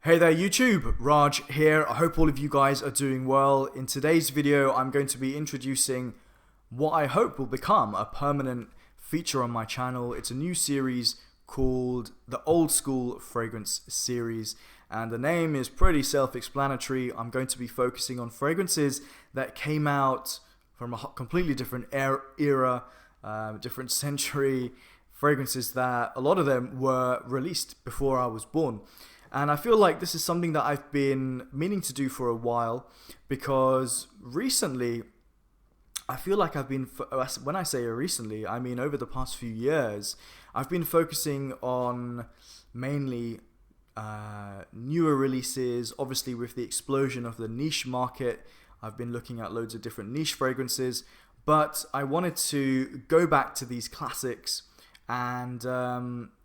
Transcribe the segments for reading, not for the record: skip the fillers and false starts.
Hey there YouTube, Raj here. I hope all of you guys are doing well. In today's video, I'm going to be introducing what I hope will become a permanent feature on my channel. It's a new series called the Old School Fragrance Series, and the name is pretty self-explanatory. I'm going to be focusing on fragrances that came out from a completely different era, different century, fragrances that a lot of them were released before I was born. And I feel like this is something that I've been meaning to do for a while, because recently, I feel like I've been, when I say recently, I mean over the past few years, I've been focusing on mainly newer releases. Obviously with the explosion of the niche market, I've been looking at loads of different niche fragrances, but I wanted to go back to these classics and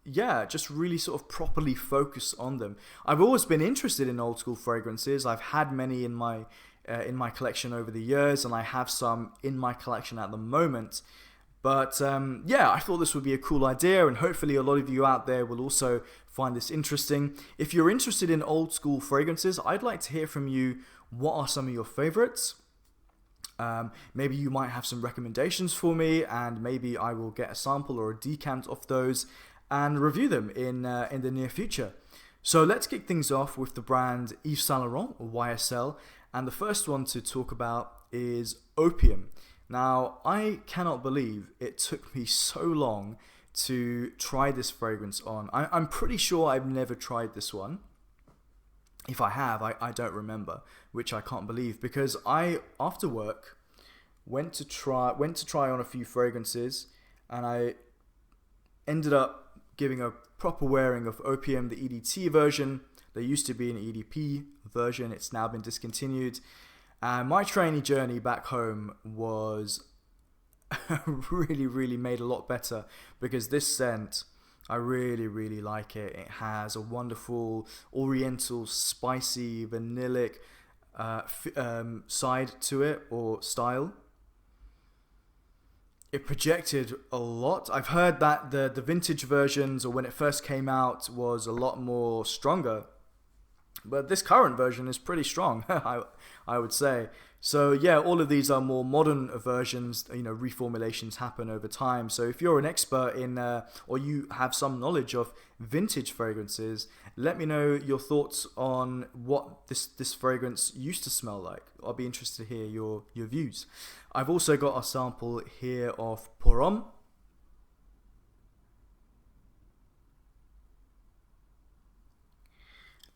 yeah, just really sort of properly focus on them. I've always been interested in old school fragrances. I've had many in my collection over the years, and I have some in my collection at the moment. But yeah, I thought this would be a cool idea, and hopefully a lot of you out there will also find this interesting. If you're interested in old school fragrances, I'd like to hear from you. What are some of your favorites? Maybe you might have some recommendations for me, and maybe I will get a sample or a decant of those and review them in the near future. So let's kick things off with the brand Yves Saint Laurent, or YSL, and the first one to talk about is Opium. Now, I cannot believe it took me so long to try this fragrance on. I'm pretty sure I've never tried this one. If I have, I don't remember, which I can't believe, because I, after work, went to try on a few fragrances, and I ended up giving a proper wearing of Opium, the EDT version. There used to be an EDP version, it's now been discontinued. And my trainee journey back home was really made a lot better, because this scent, I really like it. It has a wonderful oriental, spicy, vanillic side to it, or style. It projected a lot. I've heard that the vintage versions, or when it first came out, was a lot more stronger. But this current version is pretty strong, I would say. So yeah, all of these are more modern versions. You know, reformulations happen over time. So if you're an expert in, or you have some knowledge of vintage fragrances, let me know your thoughts on what this fragrance used to smell like. I'll be interested to hear your views. I've also got a sample here of Homme.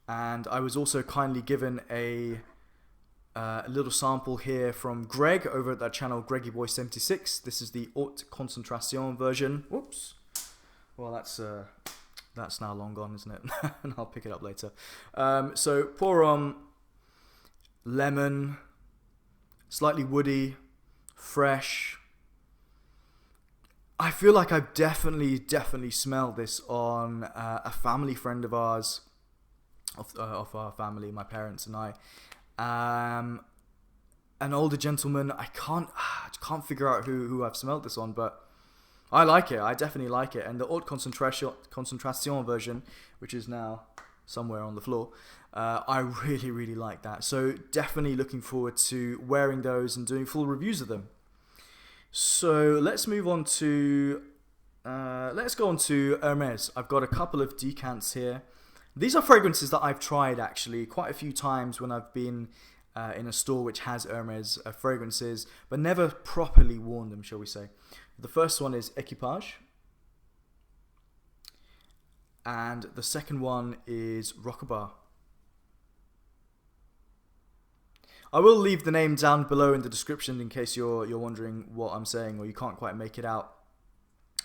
And I was also kindly given a little sample here from Greg over at that channel, GreggyBoy76. This is the Haute Concentration version. Whoops. Well, that's now long gone, isn't it? And I'll pick it up later. So Homme, lemon, slightly woody, fresh. I feel like I've definitely smelled this on a family friend of ours. Of our family, my parents and I, an older gentleman. I can't figure out who I've smelled this on, but I like it. I definitely like it. And the Haute Concentration version, which is now somewhere on the floor, I really like that. So definitely looking forward to wearing those and doing full reviews of them. So let's move on to let's go on to Hermes. I've got a couple of decants here. These are fragrances that I've tried actually quite a few times when I've been in a store which has Hermes fragrances, but never properly worn them, shall we say. The first one is Equipage, and the second one is Rocabar. I will leave the name down below in the description in case you're wondering what I'm saying or you can't quite make it out.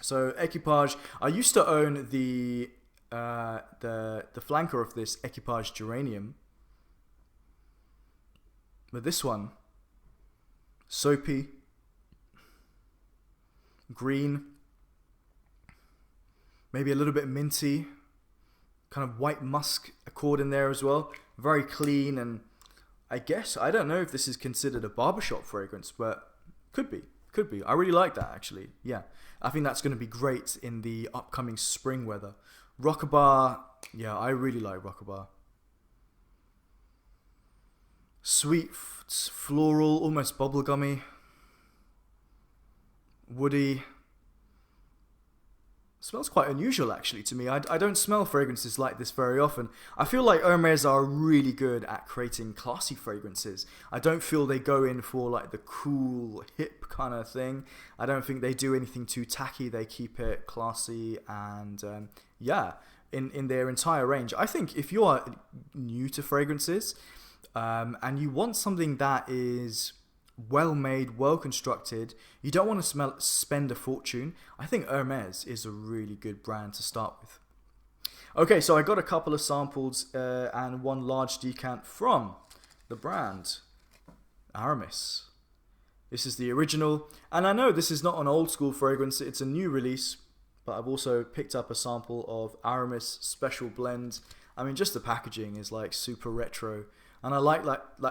So Equipage, I used to own the flanker of this, Equipage Geranium, but this one, soapy, green, maybe a little bit minty, kind of white musk accord in there as well, very clean, and I guess, I don't know if this is considered a barbershop fragrance, but could be. I really like that actually. Yeah, I think that's going to be great in the upcoming spring weather. Rocabar, yeah, I really like Rocabar. Sweet, floral, almost bubblegummy, woody. Smells quite unusual actually to me. I don't smell fragrances like this very often. I feel like Hermes are really good at creating classy fragrances. I don't feel they go in for like the cool, hip kind of thing. I don't think they do anything too tacky. They keep it classy and yeah, in their entire range. I think if you are new to fragrances and you want something that is well made, well constructed, you don't want to spend a fortune, I think Hermes is a really good brand to start with. Okay, so I got a couple of samples and one large decant from the brand Aramis. This is the original, and I know this is not an old school fragrance, it's a new release, but I've also picked up a sample of Aramis Special Blend. I mean, just the packaging is like super retro. And I like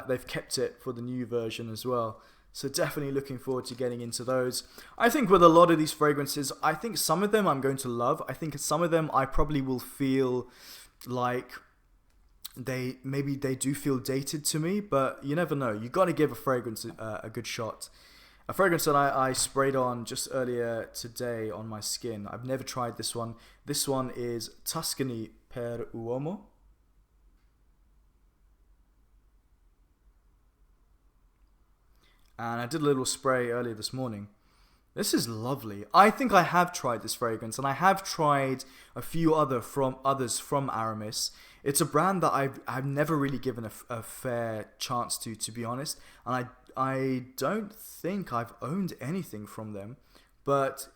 they've kept it for the new version as well. So definitely looking forward to getting into those. I think with a lot of these fragrances, I think some of them I'm going to love. I think some of them I probably will feel like maybe they do feel dated to me, but you never know. You got to give a fragrance a good shot. A fragrance that I sprayed on just earlier today on my skin. I've never tried this one. This one is Tuscany per Uomo. And I did a little spray earlier this morning. This is lovely. I think I have tried this fragrance, and I have tried a few others from Aramis. It's a brand that I've never really given a fair chance to be honest. And I don't think I've owned anything from them, but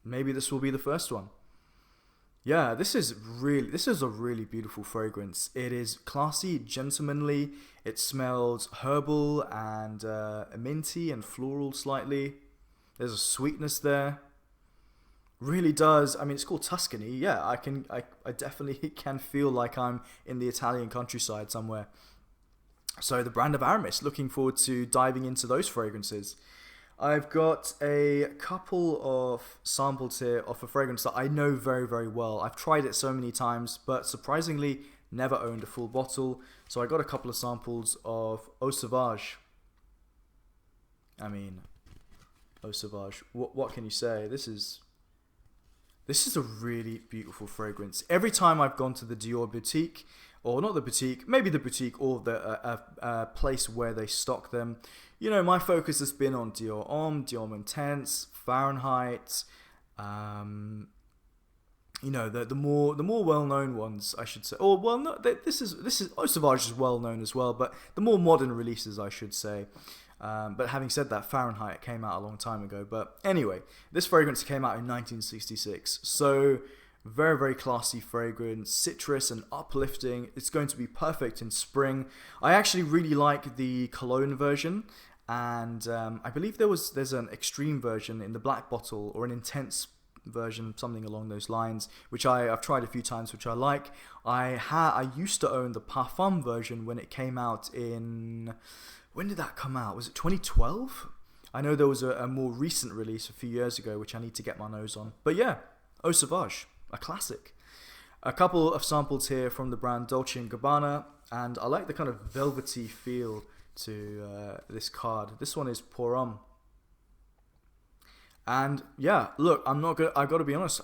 maybe this will be the first one. Yeah, this is a really beautiful fragrance. It is classy, gentlemanly. It smells herbal and minty and floral slightly. There's a sweetness there. Really does. I mean, it's called Tuscany. Yeah, I definitely can feel like I'm in the Italian countryside somewhere. So the brand of Aramis. Looking forward to diving into those fragrances. I've got a couple of samples here of a fragrance that I know very, very well. I've tried it so many times, but surprisingly never owned a full bottle. So I got a couple of samples of Eau Sauvage. I mean, Eau Sauvage. What can you say? This is a really beautiful fragrance. Every time I've gone to the Dior boutique, or not the boutique, maybe the boutique or the place where they stock them, you know, my focus has been on Dior Homme, Dior Intense, Fahrenheit, you know, the more well-known ones, I should say. Or well, no, this is Eau Sauvage is well known as well, but the more modern releases, I should say. But having said that, Fahrenheit came out a long time ago. But anyway, this fragrance came out in 1966, so very, very classy fragrance, citrus and uplifting. It's going to be perfect in spring. I actually really like the cologne version. And I believe there's an extreme version in the black bottle, or an intense version, something along those lines, which I've tried a few times, which I like. I used to own the Parfum version when it came out in... When did that come out? Was it 2012? I know there was a more recent release a few years ago, which I need to get my nose on. But yeah, Eau Sauvage, a classic. A couple of samples here from the brand Dolce & Gabbana, and I like the kind of velvety feel to this card. This one is Pour Homme. And yeah, look, I've got to be honest,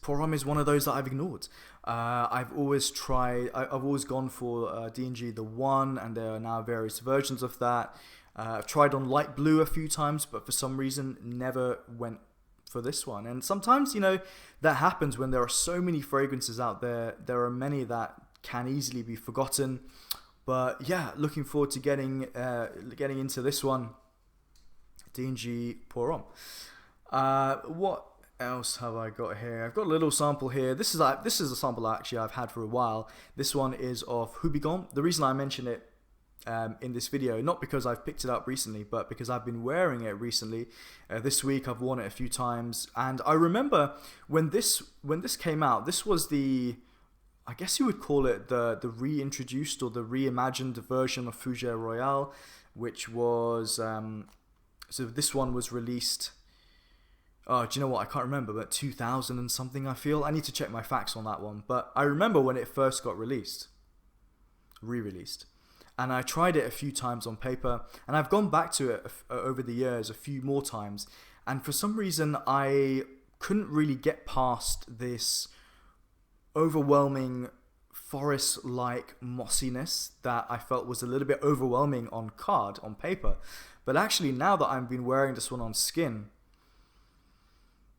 Pour Homme is one of those that I've ignored. I've always gone for D&G the 1, and there are now various versions of that. I've tried on light blue a few times, but for some reason never went for this one. And sometimes, you know, that happens when there are so many fragrances out there. There are many that can easily be forgotten. But yeah, looking forward to getting into this one. D&G Pour Homme. What else have I got here? I've got a little sample here. This is a sample actually I've had for a while. This one is of Houbigant. The reason I mention it in this video, not because I've picked it up recently, but because I've been wearing it recently. This week I've worn it a few times, and I remember when this came out, this was the, I guess you would call it the reintroduced or the reimagined version of Fougere Royale, which was so this one was released. Oh, do you know what? I can't remember, but 2000 and something. I feel I need to check my facts on that one, but I remember when it first got re-released. and I tried it a few times on paper, and I've gone back to it over the years a few more times, and for some reason I couldn't really get past this overwhelming forest-like mossiness that I felt was a little bit overwhelming on card, on paper. But actually, now that I've been wearing this one on skin,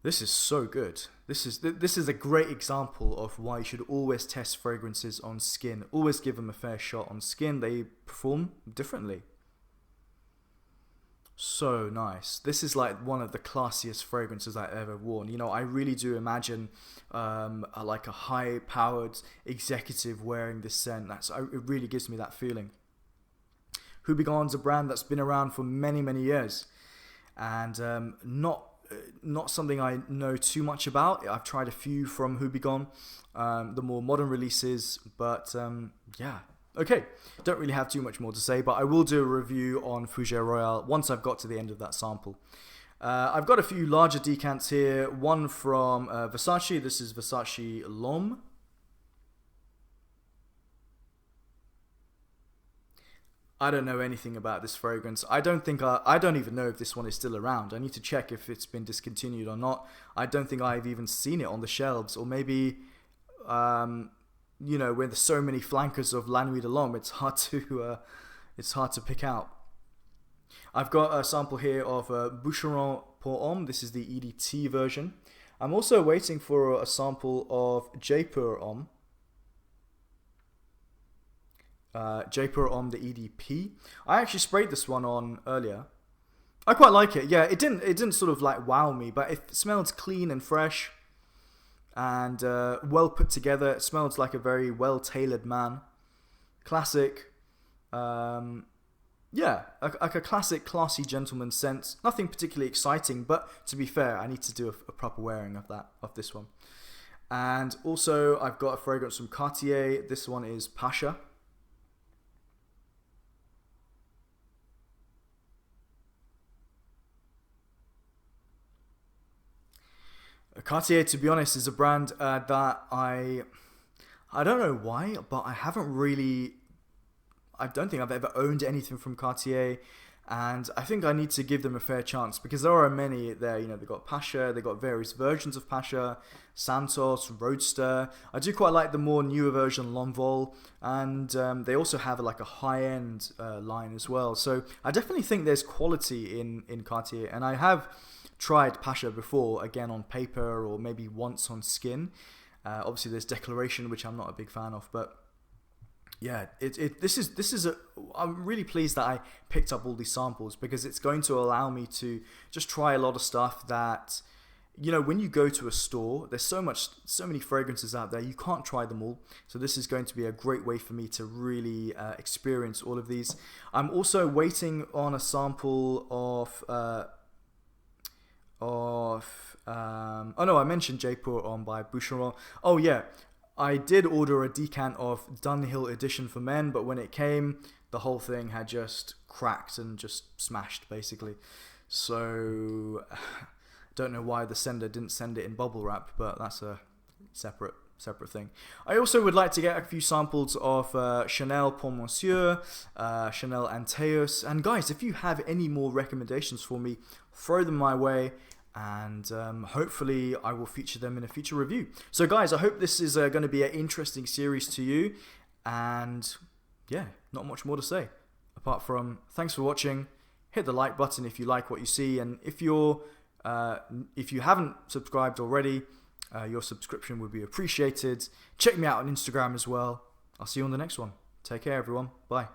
this is so good. This is a great example of why you should always test fragrances on skin. Always give them a fair shot on skin. They perform differently. So nice. This is like one of the classiest fragrances I've ever worn. You know, I really do imagine like a high-powered executive wearing this scent. It really gives me that feeling. Houbigant's a brand that's been around for many, many years, and not something I know too much about. I've tried a few from Houbigant, the more modern releases, but yeah. Okay, don't really have too much more to say, but I will do a review on Fougere Royale once I've got to the end of that sample. I've got a few larger decants here. One from Versace. This is Versace Homme. I don't know anything about this fragrance. I don't even know if this one is still around. I need to check if it's been discontinued or not. I don't think I've even seen it on the shelves, or maybe you know, with so many flankers of La Nuit de l'Homme, it's hard to pick out. I've got a sample here of Boucheron pour Homme. This is the EDT version. I'm also waiting for a sample of J pour Homme. J pour Homme, the EDP. I actually sprayed this one on earlier. I quite like it. Yeah, it didn't sort of like wow me, but it smells clean and fresh. And well put together. It smells like a very well-tailored man. Classic. Yeah, like a classic, classy gentleman scent. Nothing particularly exciting, but to be fair, I need to do a proper wearing of this one. And also, I've got a fragrance from Cartier. This one is Pasha. Cartier, to be honest, is a brand that I don't know why, but I don't think I've ever owned anything from Cartier, and I think I need to give them a fair chance, because there are many there. You know, they've got Pasha, they've got various versions of Pasha, Santos, Roadster. I do quite like the more newer version, L'Envol, and they also have like a high-end line as well. So I definitely think there's quality in Cartier, and I have tried Pasha before, again on paper or maybe once on skin. Obviously there's Declaration, which I'm not a big fan of, but yeah, I'm really pleased that I picked up all these samples, because it's going to allow me to just try a lot of stuff that, you know, when you go to a store, there's so many fragrances out there, you can't try them all. So this is going to be a great way for me to really experience all of these. I'm also waiting on a sample of oh no, I mentioned J pour Homme by Boucheron. Oh yeah, I did order a decant of Dunhill Edition for Men, but when it came, the whole thing had just cracked and just smashed, basically. So don't know why the sender didn't send it in bubble wrap, but that's a separate thing. I also would like to get a few samples of Chanel Pour Monsieur, Chanel Antaeus, and guys, if you have any more recommendations for me, throw them my way, and hopefully I will feature them in a future review. So guys, I hope this is going to be an interesting series to you, and yeah, not much more to say apart from thanks for watching. Hit the like button if you like what you see, and if you haven't subscribed already, your subscription would be appreciated. Check me out on Instagram as well. I'll see you on the next one. Take care, everyone. Bye.